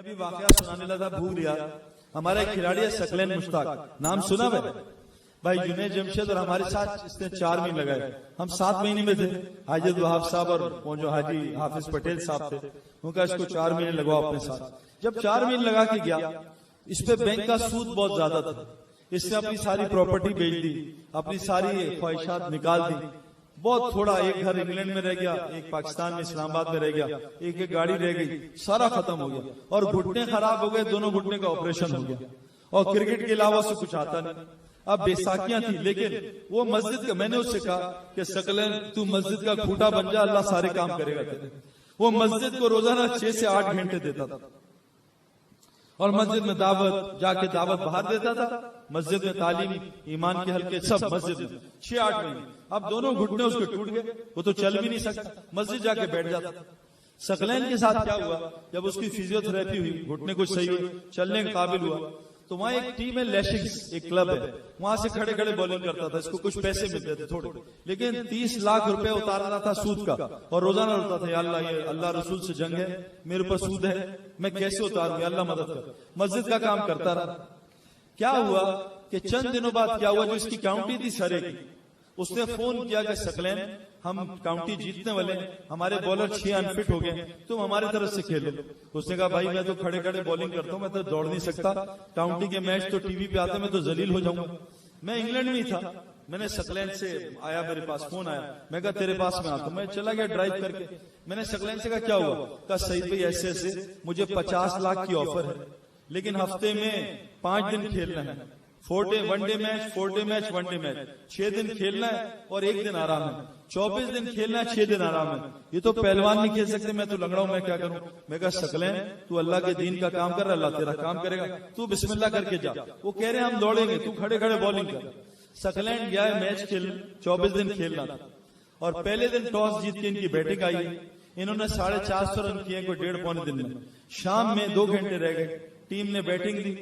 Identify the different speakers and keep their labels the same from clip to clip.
Speaker 1: अभी वाकया सुनाने लगा भूल गया। हमारा एक खिलाड़ी है सकलैन मुश्ताक, नाम सुना भाई जुनैद जमशेद, और हमारे साथ इसने 4 महीने लगाए। हम 7 महीने में थे। हाजी वहाब साहब और वो जो हाजी हाफिज पटेल साहब थे, उनका इसको 4 महीने लगवाओ अपने साथ। जब 4 महीने लगा के गया, इस पे बैंक का सूद बहुत ज्यादा था। इसने अपनी सारी प्रॉपर्टी बेच दी, अपनी सारी ख्वाहिशात निकाल दी। बहुत थोड़ा, एक घर इंग्लैंड में रह गया, एक पाकिस्तान में इस्लामाबाद में रह गया, एक गाड़ी रह गई, सारा खत्म हो गया। और घुटने खराब हो गए, दोनों घुटने का ऑपरेशन हो गया। और क्रिकेट के अलावा से कुछ आता नहीं। अब बेसाखियां थी, लेकिन वो मस्जिद का, मैंने उससे कहा कि सकलैन तू मस्जिद का खूंटा बन जा, अल्लाह सारे काम करेगा तेरे। वो मस्जिद को रोजाना 6 से 8 घंटे देता था, और मस्जिद में दावत, जाके दावत बाहर देता था, मस्जिद में तालीम, ईमान के हल्के सब मस्जिद में 6-8 महीने। अब दोनों घुटने उसके टूट गए, वो तो चल भी नहीं सकता, मस्जिद जाके बैठ जाता था। सकलैन के साथ क्या हुआ, जब उसकी फिजियोथेरेपी हुई, घुटने कुछ सही हुए, चलने के काबिल हुआ, तो वहां एक टीम है लैशिंग्स, एक क्लब है, वहां से खड़े खड़े बॉलिंग करता था। इसको कुछ पैसे मिलते थे थोड़े, लेकिन 30 लाख रुपए उतार रहा था सूद का, और रोजाना उठता था, अल्लाह ये अल्लाह रसूल से जंग है, मेरे ऊपर सूद है, मैं कैसे उतारूं, अल्लाह मदद कर। मस्जिद का काम करता रहा। क्या हुआ कि चंद दिनों बाद क्या हुआ, जो इसकी काउंटी थी सरे की, उसने फोन किया कि सकलैन हम काउंटी जीतने वाले, हमारे बॉलर 6 अनफिट हो गए, तुम हमारी तरफ से खेलो। उसने कहा भाई मैं तो खड़े खड़े बॉलिंग करता हूँ, मैं तो दौड़ नहीं सकता, काउंटी के मैच तो टीवी पे आते, मैं तो जलील हो जाऊंगा। मैं इंग्लैंड में ही था, मैंने सकलैन से आया, मेरे पास फोन आया, मैं कहा तेरे पास में आता हूं। मैं चला गया ड्राइव करके। मैंने सकलैन से कहा क्या हुआ, कहा सईद भाई ऐसे ऐसे मुझे 50 लाख की ऑफर है, लेकिन हफ्ते में 5 दिन खेलना है, 4 day 1 day match, 4 day match, 1 day match, 6 दिन खेलना है और 1 दिन आराम है, 24 दिन खेलना है, 6 दिन आराम है। ये तो पहलवान नहीं खेल सकते, मैं तो लंगड़ा हूं, मैं क्या करूं। मैं कहा सकलैन तू अल्लाह के दीन का काम कर रहा, अल्लाह तेरा काम करेगा, तू बिस्मिल्लाह करके जा। वो कह रहे हैं हम दौड़ेंगे, तू खड़े खड़े बॉलिंग कर। सकलैन गया है मैच खेल, 24 दिन खेलना था, और पहले दिन टॉस जीत के इनकी बैटिंग आई। इन्होंने 450 रन किए, कोई 1.5-पौने दिन में। शाम में 2 घंटे रह गए, टीम ने बैटिंग दी,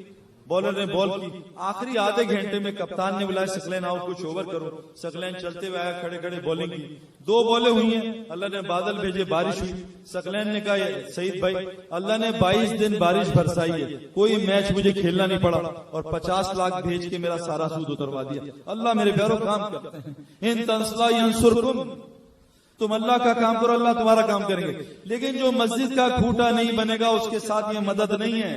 Speaker 1: बॉलर ने बॉल की। आखिरी आधे घंटे में कप्तान ने बुलाया सकलैन आओ कुछ ओवर करो। सकलैन चलते हुए आया, खड़े खड़े बॉलिंग की, 2 बॉलें हुई हैं, अल्लाह ने बादल भेजे, बारिश हुई। सकलैन ने कहा सईद भाई अल्लाह ने 22 दिन बारिश बरसाई है, कोई मैच मुझे खेलना नहीं पड़ा, और 50 लाख भेज के मेरा सारा सूद उतरवा दिया। अल्लाह मेरे प्यारों काम करते हैं, इन तंसला यंसुरकुम, तुम अल्लाह का काम करो, अल्लाह तुम्हारा काम करेंगे। लेकिन जो मस्जिद का खूंटा नहीं बनेगा, उसके साथ ये मदद नहीं है।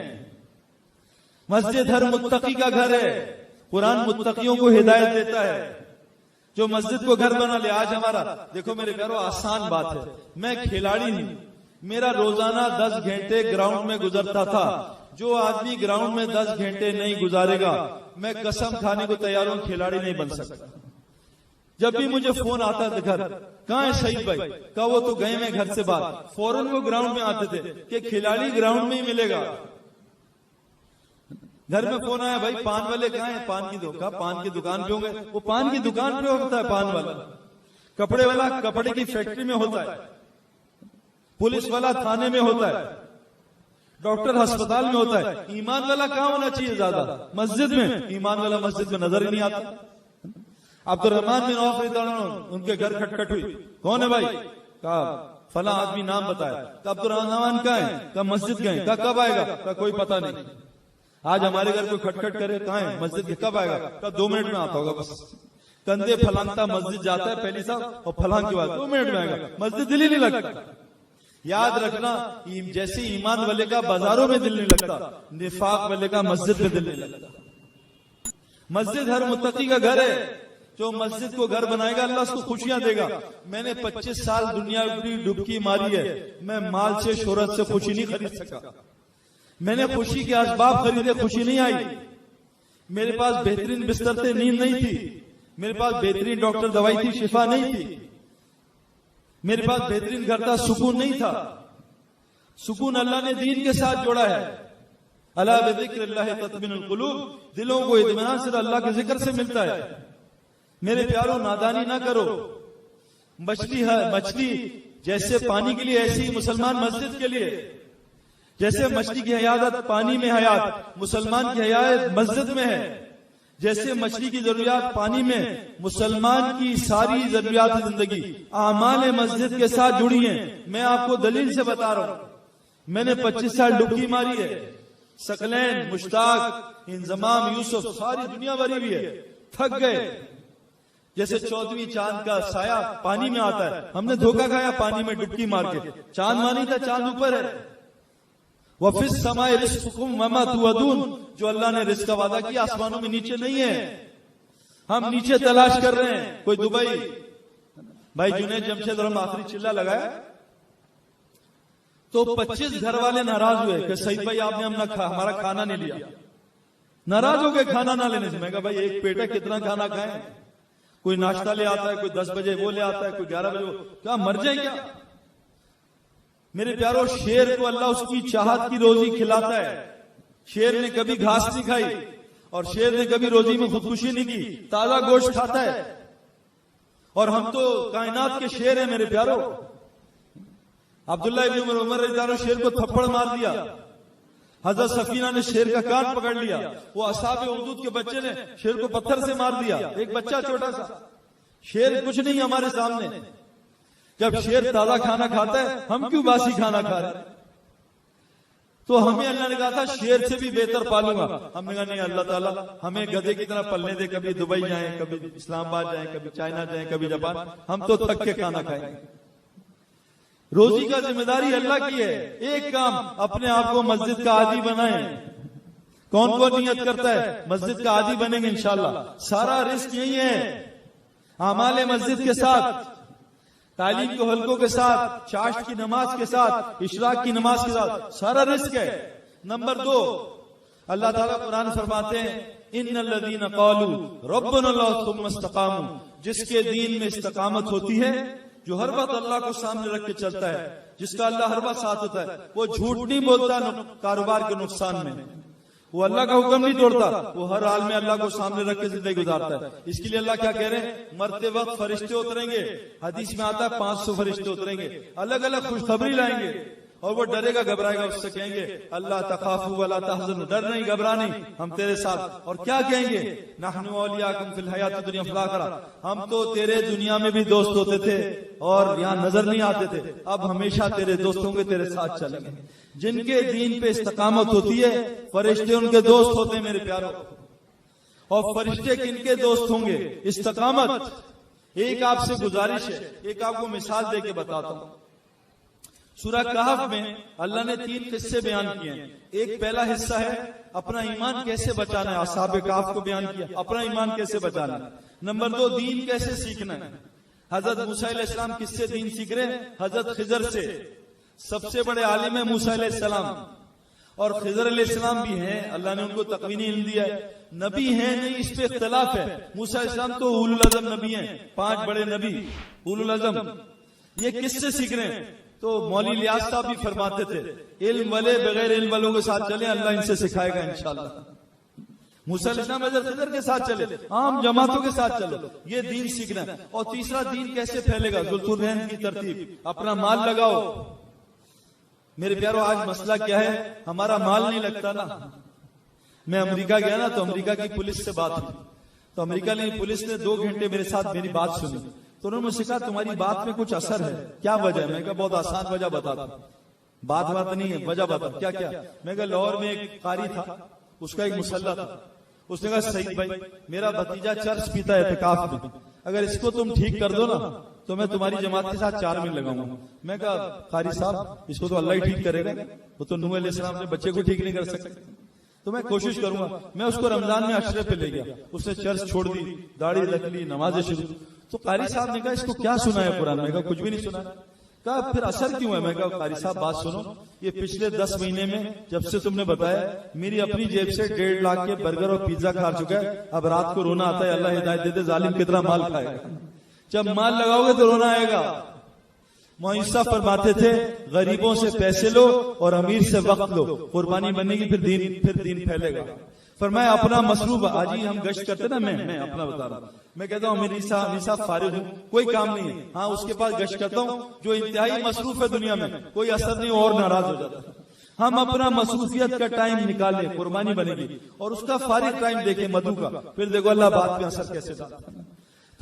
Speaker 1: मस्जिद हर मुत्तकी का घर है, कुरान मुत्तकियों को हिदायत देता है, जो मस्जिद को घर बना ले। आज हमारा देखो मेरे प्यारों, आसान बात है, मैं खिलाड़ी हूं, मेरा रोजाना 10 घंटे ग्राउंड में गुजरता था। जो आदमी ग्राउंड में 10 घंटे नहीं गुजारेगा, मैं कसम खाने को तैयार हूं, खिलाड़ी नहीं बन सकता। जब भी मुझे फोन आता था घर, कहाँ है सईद भाई, कहा वो तो गए मैं घर से बाहर, फौरन वो ग्राउंड में आते थे कि खिलाड़ी ग्राउंड में ही मिलेगा। घर में फोन आया, भाई पान वाले कहाँ हैं, पान की दुकान, पान की दुकान पे होंगे। वो पान की दुकान पे होता है पान वाला, कपड़े वाला कपड़े की फैक्ट्री में होता है, पुलिस वाला थाने में होता है, डॉक्टर अस्पताल में होता है। ईमान वाला कहाँ होना चाहिए ज्यादा, मस्जिद में। ईमान वाला मस्जिद में नजर ही नहीं आता। अब्दुर्रहमान बिन औफ रज़ियल्लाहु, उनके घर खटखट हुई, कौन है भाई, कहा फला आदमी, नाम बताया। अब्दुर्रहमान कहाँ है, कहा मस्जिद गए, कहा कब आएगा, कहा कोई पता नहीं। आज हमारे घर कोई खटखट करे, कहाँ है, मस्जिद के, कब आएगा, कहा 2 मिनट में आता होगा बस। कंधे फलांगता मस्जिद जाता है पहली साहब, और फलांग के बाद 2 मिनट में आएगा, मस्जिद दिल ही नहीं लगता। याद रखना, जैसे ईमान वाले का बाजारों में दिल नहीं लगता, निफाक वाले का मस्जिद में दिल नहीं लगता। मस्जिद हर मुत्तकी का घर है, जो मस्जिद को घर बनाएगा अल्लाह उसको खुशियां देगा। मैंने 25 साल दुनिया की डुबकी मारी है, मैं माल से शोहरत से खुशी नहीं खरीद सका। मैंने खुशी के असबाब खरीदे, खुशी नहीं आई। मेरे पास बेहतरीन बिस्तर थे, नींद नहीं थी। मेरे पास बेहतरीन डॉक्टर दवाई थी, शिफा नहीं थी। मेरे पास बेहतरीन घर था, सुकून नहीं था। सुकून अल्लाह ने दीन के साथ जोड़ा है। अला बिज़िक्रिल्लाहि तत्मिनुल कुलूब, दिलों को इत्मीनान सिर्फ अल्लाह के जिक्र से मिलता है। मेरे प्यारों, नादानी ना करो। मछली जैसे पानी के लिए, ऐसी मुसलमान मस्जिद के लिए। जैसे मछली की हयात पानी में हयात, मुसलमान की हयात मस्जिद में है। जैसे मछली की जरूरियात पानी में, मुसलमान की सारी जरूरियात जिंदगी आमाल मस्जिद के साथ जुड़ी हैं। मैं आपको दलील से बता रहा हूं, मैंने 25 साल डुबकी मारी है। सकलैन, मुश्ताक, इंजमाम, यूसुफ, सारी दुनिया भरी भी है, थक गए। जैसे 14वीं चांद का साया पानी में आता है, हमने धोखा खाया पानी में डुबकी मार के। चांद मानी था, चांद ऊपर है। वफिस समाए रिस्कुम वमा तुअदून, जो अल्लाह ने रिस्क का वादा किया आसमानों में नीचे नहीं है, हम नीचे तलाश कर रहे हैं। कोई दुबई, भाई जुनैद जमशेद और हम आखिरी चिल्ला लगाया तो 25 घर वाले नाराज हुए कि सईद भाई आपने हमारा खाना नहीं लिया। नाराज हो गए खाना ना लेने से। मैं कहा भाई एक पेट है, कितना खाना खाएं? कोई नाश्ता ले आता है, कोई 10 बजे वो ले आता है, कोई 11 बजे वो, क्या मर जाए क्या? मेरे प्यारो, शेर को अल्लाह उसकी चाहत की रोजी खिलाता है। शेर ने कभी घास नहीं खाई और शेर ने कभी रोजी में खुदकुशी नहीं की, ताजा गोश्त खाता है। और हम तो कायनात के शेर हैं मेरे प्यारो। अब्दुल्लाह इब्न उमर रज़ियल्लाहु अन्हु शेर को थप्पड़ मार दिया, हजरत सफीना ने शेर का कान पकड़ लिया, वो असहाबे उहद के बच्चे ने शेर को पत्थर से मार दिया, एक बच्चा छोटा सा। शेर कुछ नहीं हमारे सामने। जब शेर ताजा खाना खाता है, हम क्यों बासी खाना खा रहे हैं? तो हमें अल्लाह ने कहा था शेर से भी बेहतर पालूंगा। हमने कहा नहीं, अल्लाह ताला हमें गधे की तरह पलने दे, कभी दुबई जाए, कभी इस्लामाबाद जाए, कभी चाइना जाए, कभी जापान, हम तो थक के खाना खाएंगे। रोजी का जिम्मेदारी अल्लाह की है। एक काम, अपने आप को मस्जिद का आदी बनाएं। कौन कौन नियत करता है मस्जिद का आदी बनेंगे इंशाल्लाह? सारा रिस्क यही है, आमाले मस्जिद के साथ, तालीम के हल्कों के साथ, चाश्त की नमाज के साथ, इशराक की नमाज के साथ, सारा रिस्क है। नंबर 2, अल्लाह ताला कुरान फरमाते हैं इन्नल्लज़ीना क़ालू रब्बुनल्लाहु सुम्मा इस्तक़ामू, जिसके दीन में इस्तकामत होती है, जो हर वक्त अल्लाह को सामने रख के चलता है, जिसका अल्लाह हर वक्त साथ होता है, वो झूठ नहीं बोलता कारोबार के नुकसान में, वो अल्लाह का हुक्म नहीं तोड़ता, वो हर हाल में अल्लाह को सामने रख के जिंदगी गुजारता है। इसके लिए अल्लाह क्या कह रहे हैं? मरते वक्त फरिश्ते उतरेंगे, हदीस में आता है 500 फरिश्ते उतरेंगे, अलग अलग खुशखबरी लाएंगे, और वो डरेगा घबराएगा, उससे कहेंगे अल्लाह तखाफू वला तहज़नु, डर नहीं घबरा नहीं, हम तेरे साथ। और क्या कहेंगे? नहनु औलियाकुम फिल हयातिद दुनिया फिल आखिरह, हम तो तेरे दुनिया में भी दोस्त होते थे और यहाँ नजर नहीं आते थे, अब हमेशा तेरे दोस्त होंगे, तेरे साथ चलेंगे। जिनके दीन पे इस्तकामत होती है, फरिश्ते उनके दोस्त होते हैं मेरे प्यारो। और फरिश्ते किनके दोस्त होंगे? इस्तकामत। एक आपसे गुजारिश है, एक आपको मिसाल दे के बताता हूं। सूरह कहफ में अल्लाह ने 3 किस्से बयान किए हैं। एक पहला हिस्सा है अपना ईमान कैसे बचाना है, असहाबे कहफ को बयान किया, अपना ईमान कैसे बचाना है। नंबर 2, दीन कैसे सीखना है। हजरत मूसा अलैहिस्सलाम किससे दीन सीख रहे हैं? हजरत खिजर से। सबसे बड़े आलिम है मूसा अलैहिस्सलाम, और खिजर अलैहिस्सलाम भी हैं, अल्लाह ने उनको तकवीनी इल्म दिया है। नबी हैं नहीं, इस पे इख्तिलाफ है। मूसा अलैहिस्सलाम तो उलुल अज़म नबी हैं, 5 बड़े नबी उलुल अज़म। ये किससे सीख रहे हैं? तो मौली लियास साहब भी फरमाते थे इल्म वाले बगैर इल्म वालों के साथ चले, अल्लाह इनसे सिखाएगा इंशाअल्लाह। मूसा अलैहिस्सलाम हज़रत खिजर के साथ चले, आम जमातों के साथ चलो, ये दीन सीखना है। और तीसरा, दीन कैसे फैलेगा? ज़ुल्कुरनैन की तरतीब, अपना माल लगाओ। मेरे प्यारो, आज मसला क्या है? हमारा माल नहीं लगता ना। मैं अमेरिका गया ना, तो अमेरिका की पुलिस से बात हुई, तो अमेरिका की पुलिस ने 2 घंटे मेरे साथ मेरी बात सुनी। तो उन्होंने मुझसे कहा तुम्हारी बात में कुछ असर है, क्या वजह है? मैं कहा बहुत आसान वजह बताता, बात नहीं है, वजह बता। क्या क्या? मैं कहा लाहौर में एक कारी था, उसका एक मुसल्ला था, उसने कहा सईद भाई मेरा भतीजा चर्च पीता है एतिकाफ में, अगर इसको तुम ठीक कर दो ना तो मैं तुम्हारी जमात के साथ 4 मील लगाऊंगा। मैं कहा कारी साहब इसको तो अल्लाह ही ठीक करेगा, वो तो नूह अलैहिस्सलाम ने बच्चे को ठीक नहीं कर सकते, तो मैं कोशिश करूंगा। मैं उसको रमजान में अशरे पे ले गया, उसने चर्च छोड़ दी, दाढ़ी रख ली, नमाजें शुरू। तो कारी साहब ने कहा इसको क्या सुना है कुरान? मैं कहा कुछ भी नहीं सुना। कहा फिर असर क्यों है? मैं कहा कारी साहब बात सुनो, ये पिछले 10 महीने में जब से तुमने बताया, मेरी अपनी जेब से 1.5 लाख के बर्गर और पिज्जा खा चुका है। अब रात को रोना आता है, अल्लाह हिदायत दे दे, जालिम कितना माल खाएगा। जब माल लगाओगे तो रोना आएगा। मुईसा फरमाते थे गरीबों से पैसे लो और अमीर से वक्त लो, कुर्बानी बनेगी, फिर दीन फैलेगा। फरमाया अपना मसरूफ, आज ही हम गश्त करते ना, मैं अपना बता रहा हूँ, मैं कहता हूँ मेरी साहब फारिग हूँ, कोई काम नहीं है, हाँ उसके पास गश्त करता हूँ जो इंतहाई मसरूफ है दुनिया में, कोई असर नहीं और नाराज हो जाता है। हम अपना मसरूफियत का टाइम निकाले, कुर्बानी बनेगी, और उसका फारिग टाइम देखे मधु का, फिर देखो अल्लाह बात पे असर कैसे डालता है।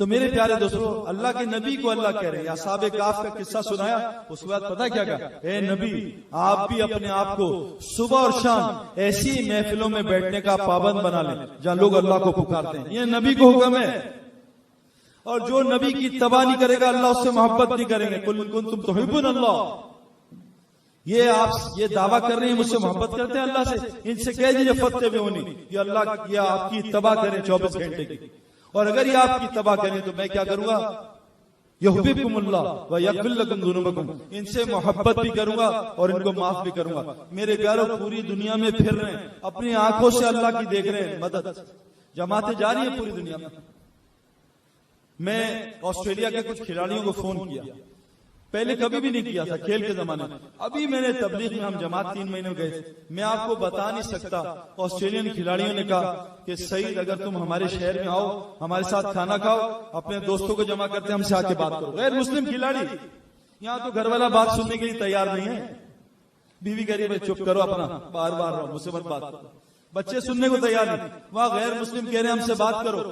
Speaker 1: तो मेरे प्यारे दोस्तों, अल्लाह के नबी को अल्लाह कह रहे हैं, असहाबे काफ का किस्सा सुनाया, उसके बाद पता क्या कहा, ए नबी आप भी अपने आप को सुबह और शाम ऐसी महफिलों में बैठने का पाबंद बना लें जहां लोग अल्लाह को पुकारते हैं। ये नबी को हुक्म है। और जो नबी की इत्तबा नहीं करेगा, अल्लाह उससे मोहब्बत नहीं करेंगे। कुल कुंतुम तुहिब्बुन अल्लाह, ये आप ये दावा कर रहे हैं मुझसे मोहब्बत करते हैं अल्लाह से, इनसे कह दीजिए फत्ते में होनी, ये अल्लाह की आपकी इत्तबा करें 24 घंटे की। और अगर ये आपकी तबाह करें तो मैं क्या करूंगा, युहिब्बुकुमुल्लाह व यग़फिर लकुम ज़ुनूबकुम, इनसे मोहब्बत भी करूंगा और इनको माफ भी करूंगा। मेरे प्यारों, पूरी दुनिया में फिर रहे हैं, अपनी आंखों से अल्लाह की देख रहे हैं मदद, जमातें जा रही है पूरी दुनिया में। मैं ऑस्ट्रेलिया के कुछ खिलाड़ियों को फोन किया, पहले कभी भी नहीं किया था खेल के जमाने में। अभी मैंने तबलीग में हम जमात 3 महीने गए थे, मैं आपको बता नहीं सकता। ऑस्ट्रेलियन खिलाड़ियों ने कहा कि सईद अगर तुम हमारे शहर में आओ, हमारे साथ खाना खाओ, अपने दोस्तों को जमा करते हमसे आके बात करो। गैर मुस्लिम खिलाड़ी, यहाँ तो घर वाला बात सुनने के लिए तैयार नहीं है। बीवी कह रही है चुप करो अपना, बार बार रहो, मुझसे मत बात करो। बच्चे सुनने को तैयार नहीं, वहां गैर मुस्लिम कह रहे हैं हमसे बात करो।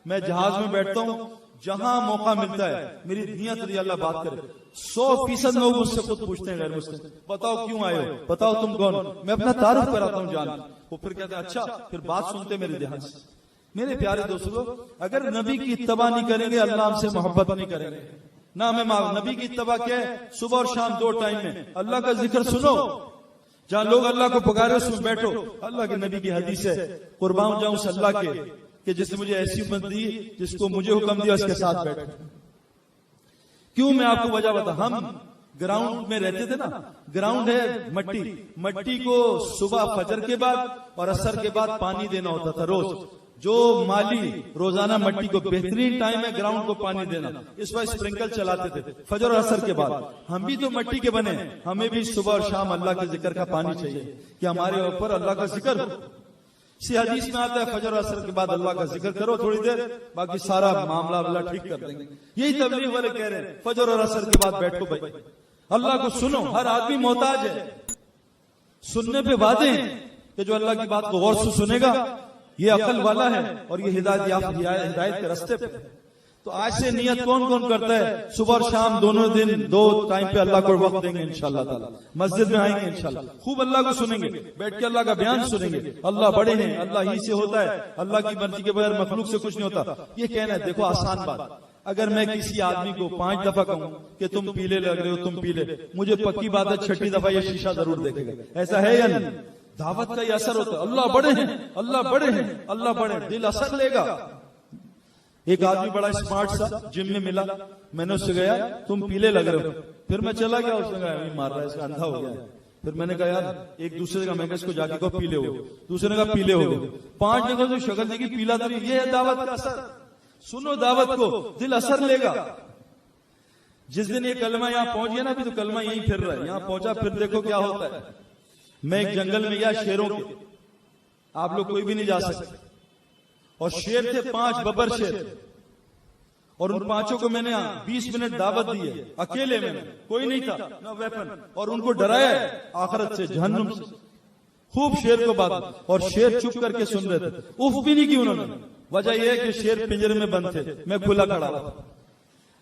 Speaker 1: मैं जहाज में बैठता हूँ, जहां मौका मिलता है मेरी नियत रही अल्लाह बात करे। 100% लोग मुझसे खुद पूछते हैं गैर मुस्लिम, बताओ क्यों आए हो, बताओ तुम कौन। मैं अपना तारुफ कराता हूँ जान, वो फिर कहते हैं अच्छा, फिर बात सुनते मेरे ध्यान से। मेरे प्यारे दोस्तों, अगर नबी की इत्तबा नहीं करेंगे, अल्लाह हमसे मोहब्बत नहीं करेंगे ना हमें। नबी की इत्तबा क्या है, सुबह और शाम 2 टाइम में अल्लाह का जिक्र सुनो, जहां लोग अल्लाह को पुकारे उसमें बैठो। अल्लाह के नबी की हदीस है, कुर्बान जाऊं उस अल्लाह के कि जिसने मुझे ऐसी उम्मत दी, जिसको मुझे हुक्म दिया उसके साथ बैठो। क्यों, मैं आपको वजह बता। हम ग्राउंड में रहते थे ना, ग्राउंड है मट्टी, मट्टी को सुबह फजर के बाद और असर के बाद पानी देना होता था रोज। जो माली रोजाना मट्टी को, बेहतरीन टाइम है ग्राउंड को पानी देना, इस वक्त स्प्रिंकल चलाते थे फजर और असर के बाद। हम भी तो मट्टी के बने, हमें भी सुबह और शाम अल्लाह के जिक्र का पानी चाहिए कि हमारे ऊपर अल्लाह का जिक्र हो। इसी हदीस में आता है फजर और असर के बाद अल्लाह का जिक्र करो थोड़ी देर, बाकी सारा मामला अल्लाह ठीक कर देंगे। यही तबलीग वाले कह रहे हैं, फजर और असर के बाद बैठो भाई, अल्लाह को सुनो। हर आदमी मोहताज है, सुनने पे वादे हैं कि जो अल्लाह की बात को गौर से सुनेगा ये अकल वाला है और ये हिदायत के रास्ते पे। तो आज से नियत कौन कौन करता है, सुबह और शाम दोनों दिन 2 टाइम पे अल्लाह को वक्त देंगे इंशाअल्लाह ताला। मस्जिद में आएंगे इंशाअल्लाह, खूब अल्लाह को सुनेंगे, बैठ के अल्लाह का बयान सुनेंगे। अल्लाह बड़े हैं, अल्लाह ही से होता है, अल्लाह की मर्जी के बगैर मखलूक से कुछ नहीं होता। ये कहना है, देखो आसान बात, अगर मैं किसी आदमी को 5 दफा कहूं कि तुम पीले लग रहे हो, तुम पीले, मुझे पक्की बात है 6ठी दफा ये शीशा जरूर देखेगा। ऐसा है या नहीं? दावत का ये असर होता है। अल्लाह बड़े हैं, अल्लाह बड़े हैं, अल्लाह बड़े हैं, दिल असर लेगा। एक आदमी बड़ा स्मार्ट सा जिम में मिला, मैंने उससे गया तुम पीले लग रहे हो, फिर मैं चला गया, उसने कहा मार रहा है, इसका अंधा हो गया है। फिर मैंने कहा यार, एक दूसरे का, मैं इसको जाके कहो पीले हो, दूसरे का पीले हो गए, 5 जगह जो शक्ल देखी पीला तो ये है दावत का असर। सुनो दावत को, दिल असर लेगा। जिस दिन ये कलमा यहाँ पहुंच गया ना, अभी तो कलमा यहीं फिर रहा है, यहाँ पहुंचा, फिर देखो क्या होता है। मैं एक जंगल में गया शेरों के, आप लोग कोई भी नहीं जा सकते, और शेर थे 5 बब्बर शेर, और उन 5 को मैंने 20 मिनट दावत दी है, अकेले में, कोई नहीं था, ना वेपन, और उनको डराया आखिरत से, जहन्नुम से, खूब शेर को बात। और शेर चुप करके सुन रहे थे, उफ भी नहीं की उन्होंने। वजह यह है कि शेर पिंजरे में बंद थे, मैं खुला खड़ा था।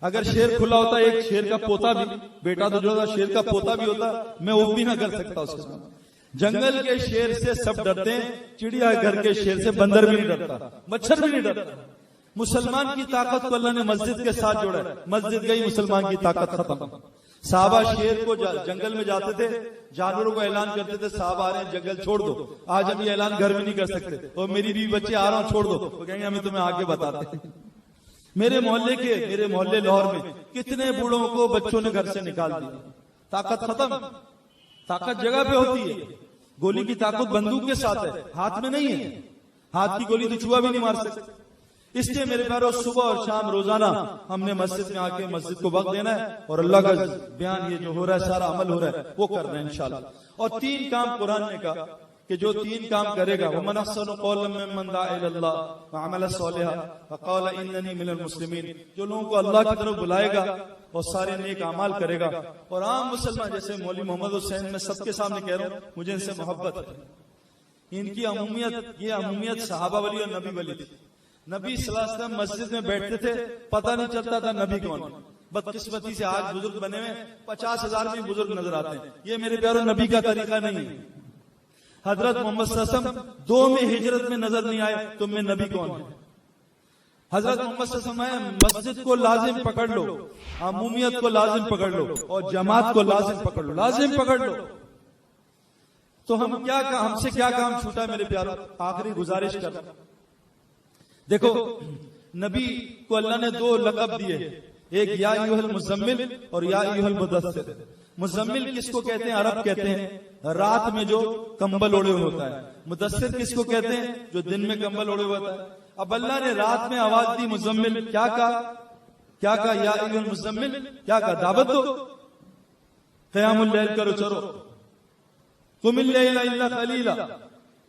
Speaker 1: अगर शेर खुला होता, एक शेर का पोता भी, बेटा तो जो था शेर का पोता भी होता, मैं उफ भी ना कर सकता उसके सामने। जंगल के शेर से सब डरते हैं, चिड़िया घर के शेर से बंदर भी नहीं डरता, मच्छर भी नहीं डरता। मुसलमान की ताकत को अल्लाह ने मस्जिद के साथ जोड़ा है। मस्जिद गई, मुसलमान की ताकत खत्म। साहबा शेर को जंगल में जाते थे, जानवरों को ऐलान करते थे साहब आ रहे हैं, जंगल छोड़ दो। आज हम ये ऐलान घर में नहीं कर सकते, और मेरी बीवी बच्चे आ रहा हूं छोड़ दो, वो कहेंगे हमें तुम्हें आगे बताते। मेरे मोहल्ले लाहौर में कितने बूढ़ों को बच्चों ने घर से निकाल दिया। ताकत खत्म। ताकत जगह पे होती है, गोली की ताकत बंदूक के साथ है, हाथ में नहीं है। हाथ की गोली तो चूहा भी नहीं मार सकते। इसलिए मेरे प्यारों, सुबह और शाम रोजाना हमने मस्जिद में आके मस्जिद को वक्त देना है, और अल्लाह का बयान ये जो हो रहा है, सारा अमल हो रहा है, वो कर रहे हैं इंशाल्लाह। और 3 काम कुरान ने कहा कि जो 3 काम करेगा, वो मन अहसनु क़ौलन मिम्मन दअा इलल्लाह व अमल सालिहन व क़ाल इन्ननी मिनल मुस्लिमीन, जो लोगों को अल्लाह की तरफ बुलाएगा और सारे नेक अमाल करेगा। और आम मुसलमान, जैसे मौलवी मोहम्मद हुसैन, मैं सबके सामने कह रहा हूँ, मुझे इनसे मोहब्बत है। इनकी अमूमियत, ये अमूमियत सहाबा वली और नबी वली थी। नबी सल्लल्लाहु अलैहि वसल्लम मस्जिद में बैठते थे, पता नहीं चलता था नबी कौन है। बदकिस्मती से आज बुजुर्ग बने हुए 50,000 में बुजुर्ग नजर आते हैं। ये मेरे प्यारों नबी का तरीका नहीं है। हजरत मोहम्मद सल्लल्लाहु अलैहि वसल्लम 2 में हिजरत में नजर नहीं आए, तुम में नबी कौन है? हजरत मोहम्मद सल्लल्लाहु अलैहि वसल्लम मस्जिद को लाजिम पकड़ लो, अमूमियत को लाजिम पकड़ लो और जमात को लाजिम पकड़ लो, लाजिम पकड़ लो। तो हमसे क्या काम छूटा मेरे प्यारों? आखिरी गुजारिश कर, देखो नबी को अल्लाह ने 2 लक़ब दिए, एक या अय्युहल मुज़म्मिल और या अय्युहल मुदस्सिर। मुज़म्मिल किसको कहते हैं? अरब कहते हैं रात में जो कंबल ओढ़े हुए होता है। मुदस्सिर किसको कहते हैं? जो दिन में कंबल ओढ़े हुए होता है। अब अल्लाह ने रात में आवाज दी मुज़म्मिल, क्या कहा? या अय्युहल मुज़म्मिल, क्या कहा? दावत दो, क़यामुल लैल करो, चलो, कुमिल लैला इल्ला क़लीला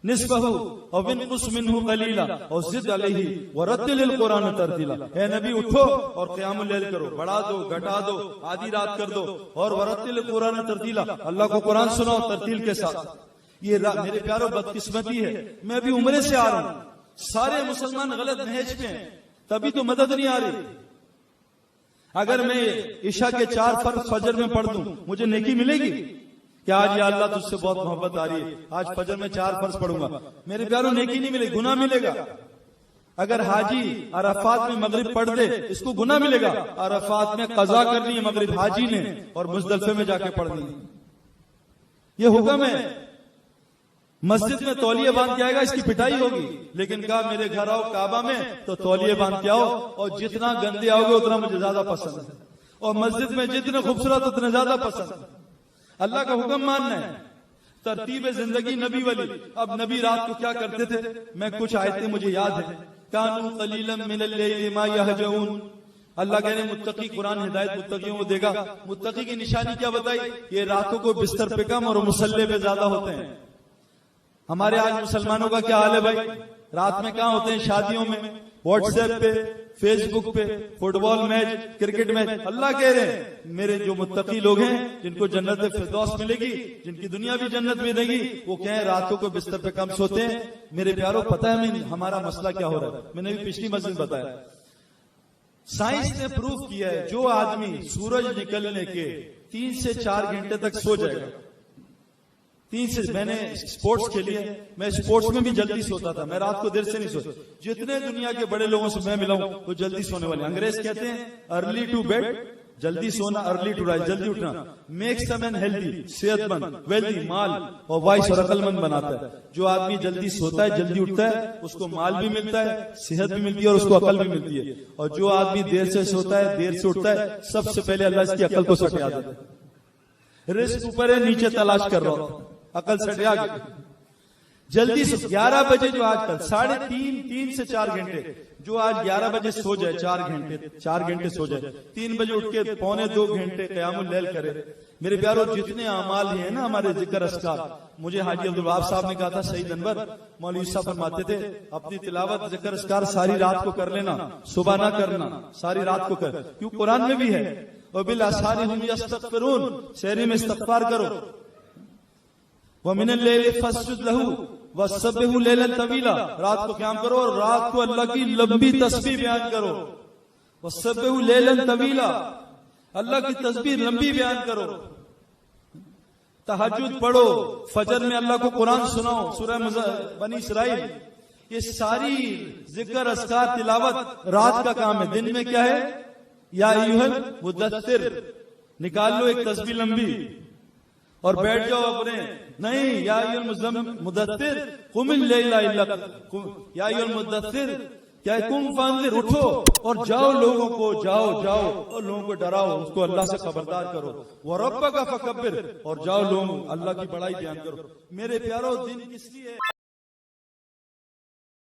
Speaker 1: निस्फहु औ बिनकुस मिन्हु क़लीला और ज़िद अलैहि वरत्तिलिल कुरान तरतीला। हे नबी उठो और क़यामुल लैल करो, बढ़ा दो, घटा दो, आधी रात कर दो और वरत्तिलिल कुरान तरतीला, अल्लाह को कुरान सुनाओ तरतील के साथ। ये मेरे प्यारों बदकिस्मती है, मैं भी उम्रे से आ रहा हूं, सारे मुसलमान गलत नहज पे हैं, तभी तो मदद नहीं आ रही। अगर मैं ईशा के 4 फर्ज फजर में पढ़ दूं, मुझे नेकी मिलेगी क्या? आज या अल्लाह तुझसे बहुत मोहब्बत आ रही है, आज फजर में 4 फर्ज पढ़ूंगा, मेरे प्यारों नेकी नहीं मिलेगी, गुनाह मिलेगा। अगर हाजी अराफात में मगरिब पढ़ दे, इसको गुनाह मिलेगा। अराफात में कजा करनी है मगरिब हाजी ने और मुजदलफे में जाके पढ़नी है, ये हुक्म है। मस्जिद में तौलिया बांध के आएगा, इसकी पिटाई होगी, लेकिन कहा मेरे घर आओ काबा में तो तौलिया बांध के आओ और जितना गंदे आओगे उतना मुझे ज्यादा पसंद है, और मस्जिद में जितने खूबसूरत उतने ज्यादा पसंद है। अल्लाह का हुक्म मानना है, तरतीब जिंदगी नबी वाली। अब नबी रात को क्या करते थे? मैं कुछ आयतें मुझे याद है। कानू कलीलन मिनल लैली मा यहजऊन, अल्लाह कह रहे मुत्तकी, कुरान हिदायत मुत्तकियों को देगा। मुत्तकी की निशानी क्या बताई? ये रातों को बिस्तर पे कम और मुसल्ले पे ज्यादा होते हैं। हमारे आज मुसलमानों का क्या हाल है भाई? रात में कहां होते हैं? शादियों में, व्हाट्सएप पे, फेसबुक पे, फुटबॉल मैच, क्रिकेट मैच। अल्लाह कह रहे हैं मेरे जो मुत्तकी लोग हैं, जिनको जन्नत फिरदौस मिलेगी, जिनकी दुनिया भी जन्नत मिलेगी, वो कहें रातों को बिस्तर पे कम सोते हैं। मेरे प्यारों पता है हमारा मसला क्या हो रहा है? मैंने भी पिछली मस्जिद बताया, साइंस ने प्रूफ किया है जो आदमी सूरज निकलने के 3 से 4 घंटे तक सो जाएगा, 3 से, मैंने स्पोर्ट्स खेली है, मैं स्पोर्ट्स में भी जल्दी सोता था, मैं रात को देर से नहीं सोता। जितने दुनिया के बड़े लोगों से मैं मिला हूं वो जल्दी सोने वाले। अंग्रेज कहते हैं अर्ली टू बेड, जल्दी सोना, अर्ली टू राइज, जल्दी उठना, मेक्स अ मैन हेल्दी, सेहतमंद, वेल्दी, माल और वाइस और अकलमंद बनाता है। जो आदमी जल्दी सोता है, जल्दी उठता है, उसको माल भी मिलता है, सेहत भी मिलती है और उसको अकल भी मिलती है। और जो आदमी देर से सोता है, देर से उठता है, सबसे पहले अल्लाह इसकी अकल को सटिया देता है। रिस्क ऊपर है, नीचे तलाश कर रहा हूं, अकल सटिया गई। जल्दी से 11 बजे, जो आजकल 3.5 से 4 घंटे, जो आज 11 बजे सो जाए, 4 घंटे सो जाए, 3 बजे उठ के 1.25-2 घंटे क़यामुल लैल करे। मेरे प्यारों जितने अमाल हैं ना हमारे जिक्र अस्कार, मुझे हाजी अब्दुल वहाब साहब ने कहा था, सईद अनवर मौलवी साहब फरमाते थे अपनी तिलावत जिक्र अस्कार सारी रात को कर लेना, सुबह ना करना, सारी रात को कर, क्यों कुरान में भी है, और बिल असहारी हुम यस्तगफिरून, सहरी में इस्तिग़फार करो, वमिनल लैली फस्जुद लहू वसब्बिहू लैलन तवीला, रात को क़याम करो और रात को अल्लाह की लंबी तस्बीह बयान करो। वसब्बिहू लैलन तवीला, अल्लाह की तस्बीह लंबी बयान करो। तहज्जुद पढ़ो, फजर में अल्लाह को कुरान सुनाओ, सूरह बनी इसराइल। ये सारी जिक्र अस्कार तिलावत रात का काम है। दिन में क्या है? या अय्युहल मुदस्सिर, निकाल लो एक तस्बीह लंबी और बैठ जाओ अपने। नहीं, या अय्युहल मुदस्सिर कुमिल लैला इल्ला, या अय्युहल मुदस्सिर क्या कुम फांजिर, उठो और जाओ, लोगों को जाओ और लोगों को डराओ, उसको अल्लाह से खबरदार करो। व रब्बका फकब्बिर, और जाओ लोग अल्लाह की बड़ाई बयान करो। मेरे प्यारो दिन किस लिए है?